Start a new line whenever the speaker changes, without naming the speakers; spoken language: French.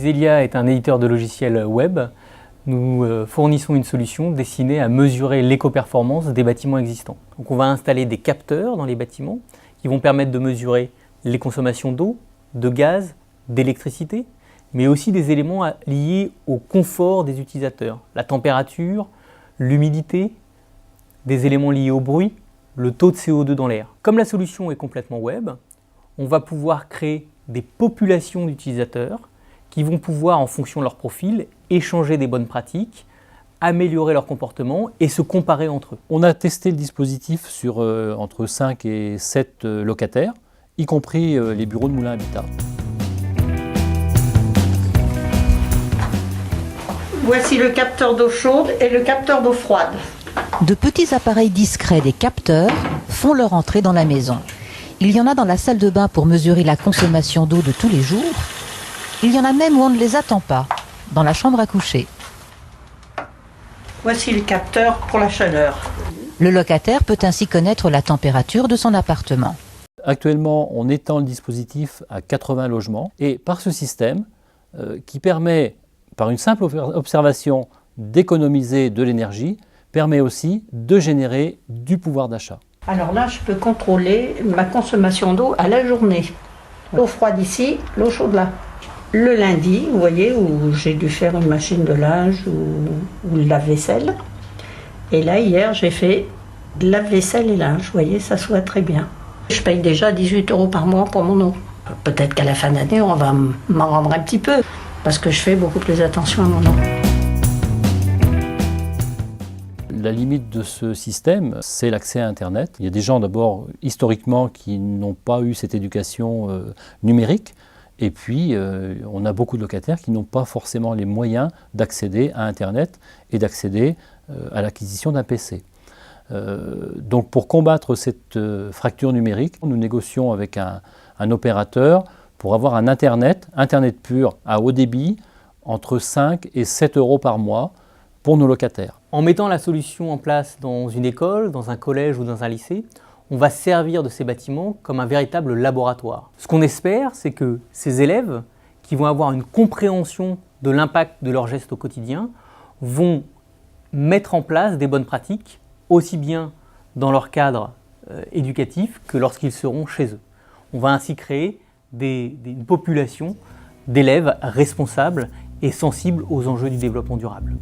Iselia est un éditeur de logiciels web. Nous fournissons une solution destinée à mesurer l'éco-performance des bâtiments existants. Donc on va installer des capteurs dans les bâtiments qui vont permettre de mesurer les consommations d'eau, de gaz, d'électricité, mais aussi des éléments liés au confort des utilisateurs, la température, l'humidité, des éléments liés au bruit, le taux de CO2 dans l'air. Comme la solution est complètement web, on va pouvoir créer des populations d'utilisateurs qui vont pouvoir, en fonction de leur profil, échanger des bonnes pratiques, améliorer leur comportement et se comparer entre eux.
On a testé le dispositif sur entre 5 et 7 locataires, y compris les bureaux de Moulins Habitat.
Voici le capteur d'eau chaude et le capteur d'eau froide.
De petits appareils discrets des capteurs font leur entrée dans la maison. Il y en a dans la salle de bain pour mesurer la consommation d'eau de tous les jours. Il y en a même où on ne les attend pas, dans la chambre à coucher.
Voici le capteur pour la chaleur.
Le locataire peut ainsi connaître la température de son appartement.
Actuellement, on étend le dispositif à 80 logements et par ce système qui permet, par une simple observation, d'économiser de l'énergie, permet aussi de générer du pouvoir d'achat.
Alors là, je peux contrôler ma consommation d'eau à la journée. L'eau froide ici, l'eau chaude là. Le lundi, vous voyez, où j'ai dû faire une machine de linge ou le lave-vaisselle. Et là, hier, j'ai fait lave-vaisselle et linge. Vous voyez, ça se voit très bien. Je paye déjà 18 € par mois pour mon eau. Peut-être qu'à la fin d'année, on va m'en rendre un petit peu, parce que je fais beaucoup plus attention à mon eau.
La limite de ce système, c'est l'accès à Internet. Il y a des gens d'abord, historiquement, qui n'ont pas eu cette éducation numérique. Et puis, on a beaucoup de locataires qui n'ont pas forcément les moyens d'accéder à Internet et d'accéder à l'acquisition d'un PC. Donc, pour combattre cette fracture numérique, nous négocions avec un opérateur pour avoir un Internet pur à haut débit, entre 5 et 7 € par mois pour nos locataires.
En mettant la solution en place dans une école, dans un collège ou dans un lycée, on va servir de ces bâtiments comme un véritable laboratoire. Ce qu'on espère, c'est que ces élèves, qui vont avoir une compréhension de l'impact de leurs gestes au quotidien, vont mettre en place des bonnes pratiques, aussi bien dans leur cadre éducatif que lorsqu'ils seront chez eux. On va ainsi créer une population d'élèves responsables et sensibles aux enjeux du développement durable.